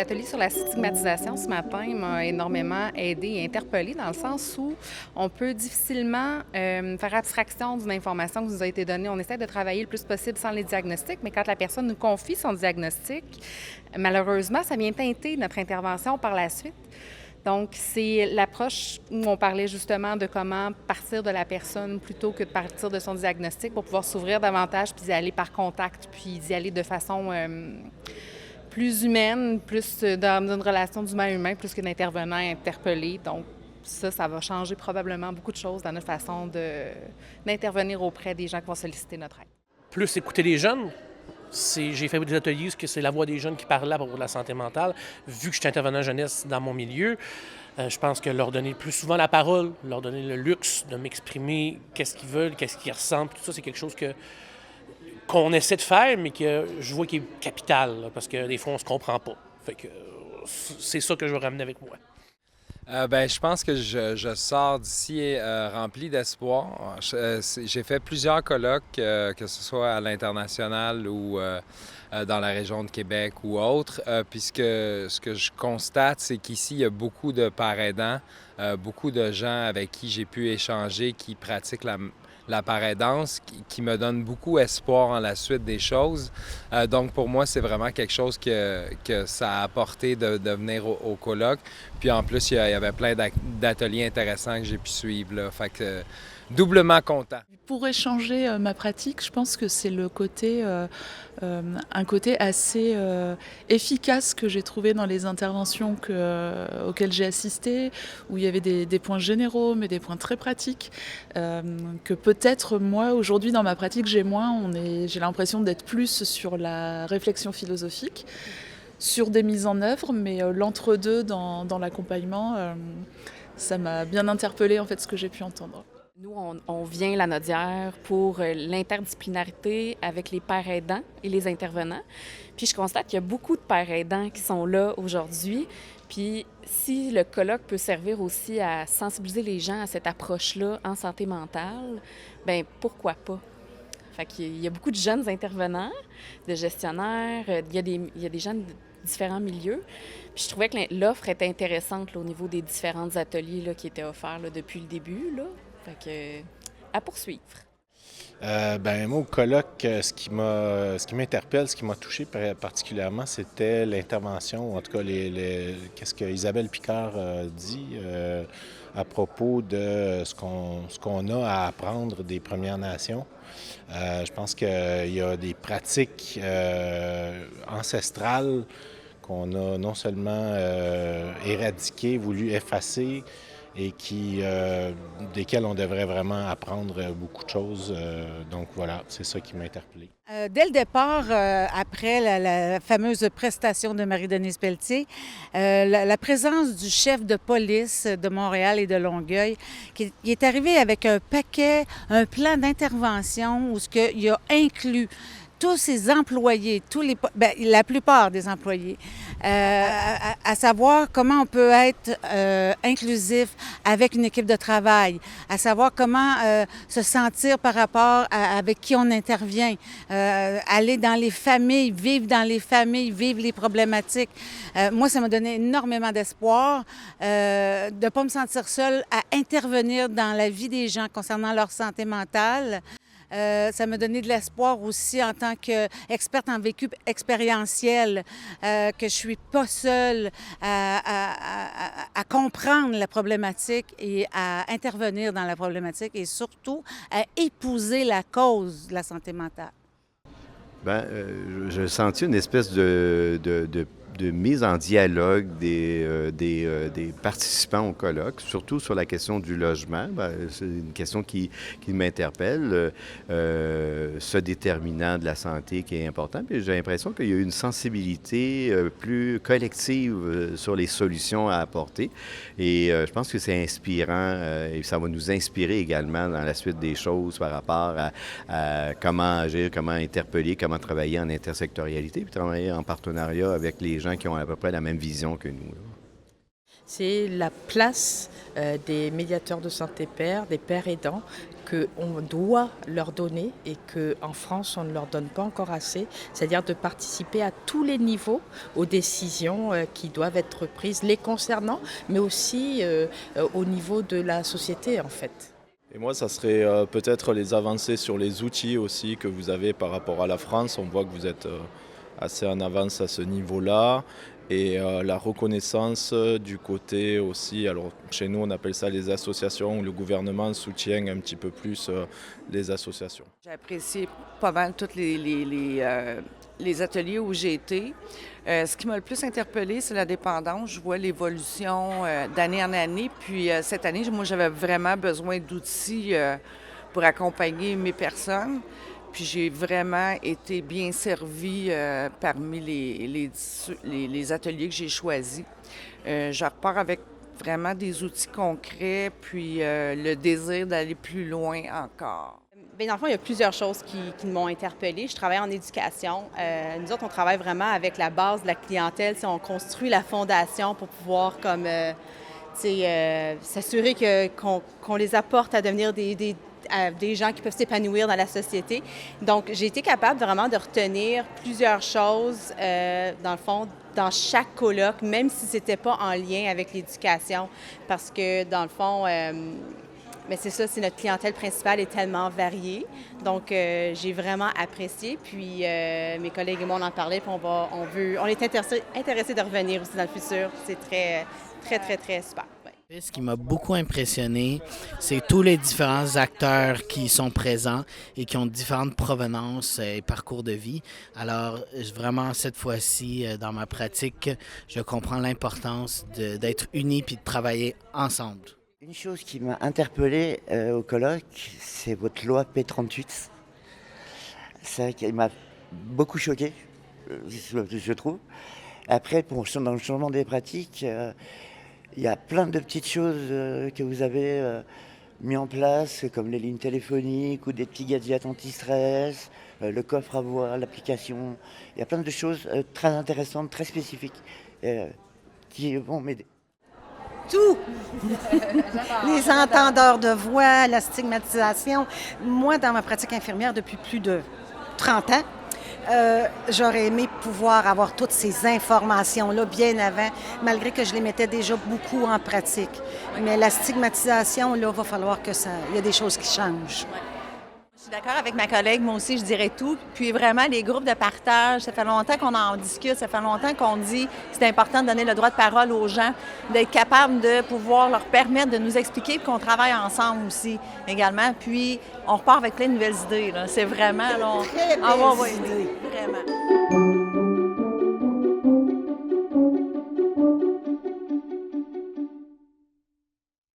L'atelier sur la stigmatisation ce matin m'a énormément aidée et interpellée dans le sens où on peut difficilement faire abstraction d'une information qui nous a été donnée. On essaie de travailler le plus possible sans les diagnostics, mais quand la personne nous confie son diagnostic, malheureusement, ça vient teinter notre intervention par la suite. Donc, c'est l'approche où on parlait justement de comment partir de la personne plutôt que de partir de son diagnostic pour pouvoir s'ouvrir davantage puis d'y aller par contact, puis d'y aller de façon plus humaine, plus dans une relation d'humain à humain, plus que d'intervenant interpellé. Donc, ça va changer probablement beaucoup de choses dans notre façon d'intervenir auprès des gens qui vont solliciter notre aide. Plus écouter les jeunes. J'ai fait des ateliers où c'est la voix des jeunes qui parlait à propos de la santé mentale. Vu que je suis intervenant jeunesse dans mon milieu, je pense que leur donner plus souvent la parole, leur donner le luxe de m'exprimer qu'est-ce qu'ils veulent, qu'est-ce qu'ils ressentent, tout ça, c'est quelque chose qu'on essaie de faire, mais que je vois qui est capital, là, parce que des fois, on se comprend pas. Fait que c'est ça que je veux ramener avec moi. Je pense que je sors d'ici rempli d'espoir. J'ai fait plusieurs colloques, que ce soit à l'international ou dans la région de Québec ou autre. Puisque ce que je constate, c'est qu'ici, il y a beaucoup de parents aidants, beaucoup de gens avec qui j'ai pu échanger, qui pratiquent la paraidance, qui me donne beaucoup espoir en la suite des choses. Donc, pour moi, c'est vraiment quelque chose que ça a apporté de venir au colloque. Puis en plus, il y avait plein d'ateliers intéressants que j'ai pu suivre, là. Fait que doublement content. Pour échanger ma pratique, je pense que c'est un côté assez efficace que j'ai trouvé dans les interventions auxquelles j'ai assisté, où il y avait des points généraux, mais des points très pratiques, que peut-être moi, aujourd'hui, dans ma pratique, j'ai moins. J'ai l'impression d'être plus sur la réflexion philosophique, sur des mises en œuvre, mais l'entre-deux dans l'accompagnement, ça m'a bien interpellée, en fait, ce que j'ai pu entendre. Nous, on vient la Nodière pour l'interdisciplinarité avec les pères aidants et les intervenants. Puis je constate qu'il y a beaucoup de pères aidants qui sont là aujourd'hui. Puis si le colloque peut servir aussi à sensibiliser les gens à cette approche-là en santé mentale, bien pourquoi pas? Fait qu'il y a beaucoup de jeunes intervenants, de gestionnaires, il y a des gens de différents milieux. Puis je trouvais que l'offre était intéressante là, au niveau des différents ateliers là, qui étaient offerts là, depuis le début. Là. Fait que, à poursuivre. Moi, au colloque, ce qui m'interpelle, ce qui m'a touché particulièrement, c'était l'intervention, en tout cas, qu'est-ce que Isabelle Picard dit à propos de ce qu'on a à apprendre des Premières Nations. Je pense qu'il y a des pratiques ancestrales qu'on a non seulement éradiquées, voulu effacer, et desquels on devrait vraiment apprendre beaucoup de choses. Donc voilà, c'est ça qui m'a interpellé. Dès le départ, après la fameuse prestation de Marie-Denise Pelletier, la présence du chef de police de Montréal et de Longueuil, qui est arrivé avec un plan d'intervention où il a inclus tous ses employés, la plupart des employés, à savoir comment on peut être inclusif avec une équipe de travail, à savoir comment se sentir par rapport avec qui on intervient, aller dans les familles, vivre les problématiques. Moi, ça m'a donné énormément d'espoir de ne pas me sentir seule à intervenir dans la vie des gens concernant leur santé mentale. Ça m'a donné de l'espoir aussi en tant qu'experte en vécu expérientiel, que je suis pas seule à comprendre la problématique et à intervenir dans la problématique et surtout à épouser la cause de la santé mentale. J'ai senti une espèce de mise en dialogue des participants au colloque, surtout sur la question du logement. C'est une question qui m'interpelle, ce déterminant de la santé qui est important. Puis j'ai l'impression qu'il y a une sensibilité plus collective sur les solutions à apporter. Et je pense que c'est inspirant et ça va nous inspirer également dans la suite des choses par rapport à comment agir, comment interpeller, comment travailler en intersectorialité, puis travailler en partenariat avec les gens qui ont à peu près la même vision que nous. C'est la place des médiateurs de santé père, des pères aidants, qu'on doit leur donner et qu'en France, on ne leur donne pas encore assez, c'est-à-dire de participer à tous les niveaux aux décisions qui doivent être prises, les concernant, mais aussi au niveau de la société, en fait. Et moi, ça serait peut-être les avancées sur les outils aussi que vous avez par rapport à la France. On voit que vous êtes assez en avance à ce niveau-là. Et la reconnaissance du côté aussi, alors chez nous on appelle ça les associations, où le gouvernement soutient un petit peu plus les associations. J'ai apprécié pas mal tous les ateliers où j'ai été. Ce qui m'a le plus interpellée, c'est la dépendance. Je vois l'évolution d'année en année. Puis cette année, moi, j'avais vraiment besoin d'outils pour accompagner mes personnes. Puis j'ai vraiment été bien servie parmi les ateliers que j'ai choisis. Je repars avec vraiment des outils concrets, puis le désir d'aller plus loin encore. Bien, dans le fond, il y a plusieurs choses qui m'ont interpellée. Je travaille en éducation. Nous autres, on travaille vraiment avec la base de la clientèle. On construit la fondation pour pouvoir comme s'assurer qu'on les apporte à devenir des gens qui peuvent s'épanouir dans la société. Donc, j'ai été capable vraiment de retenir plusieurs choses, dans le fond, dans chaque colloque, même si ce n'était pas en lien avec l'éducation, parce que, dans le fond, mais c'est ça, c'est notre clientèle principale est tellement variée. Donc, j'ai vraiment apprécié. Puis, mes collègues et moi, on en parlait, puis on est intéressés de revenir aussi dans le futur. C'est très, très, très, très super. Ouais. Ce qui m'a beaucoup impressionné, c'est tous les différents acteurs qui sont présents et qui ont différentes provenances et parcours de vie. Alors, vraiment, cette fois-ci, dans ma pratique, je comprends l'importance d'être unis puis de travailler ensemble. Une chose qui m'a interpellé au colloque, c'est votre loi P38. C'est vrai qu'elle m'a beaucoup choqué, je trouve. Après, dans le changement des pratiques, il y a plein de petites choses que vous avez mis en place, comme les lignes téléphoniques ou des petits gadgets anti-stress, le coffre à voix, l'application. Il y a plein de choses très intéressantes, très spécifiques, qui vont m'aider. Tout! Les entendeurs de voix, la stigmatisation. Moi, dans ma pratique infirmière depuis plus de 30 ans, j'aurais aimé pouvoir avoir toutes ces informations-là bien avant, malgré que je les mettais déjà beaucoup en pratique. Mais la stigmatisation, là, va falloir il y a des choses qui changent. Je suis d'accord avec ma collègue, moi aussi, je dirais tout. Puis vraiment, les groupes de partage, ça fait longtemps qu'on en discute, ça fait longtemps qu'on dit que c'est important de donner le droit de parole aux gens, d'être capable de pouvoir leur permettre de nous expliquer, puis qu'on travaille ensemble aussi également. Puis on repart avec plein de nouvelles idées, là. C'est vraiment... Très belles idées. Vraiment.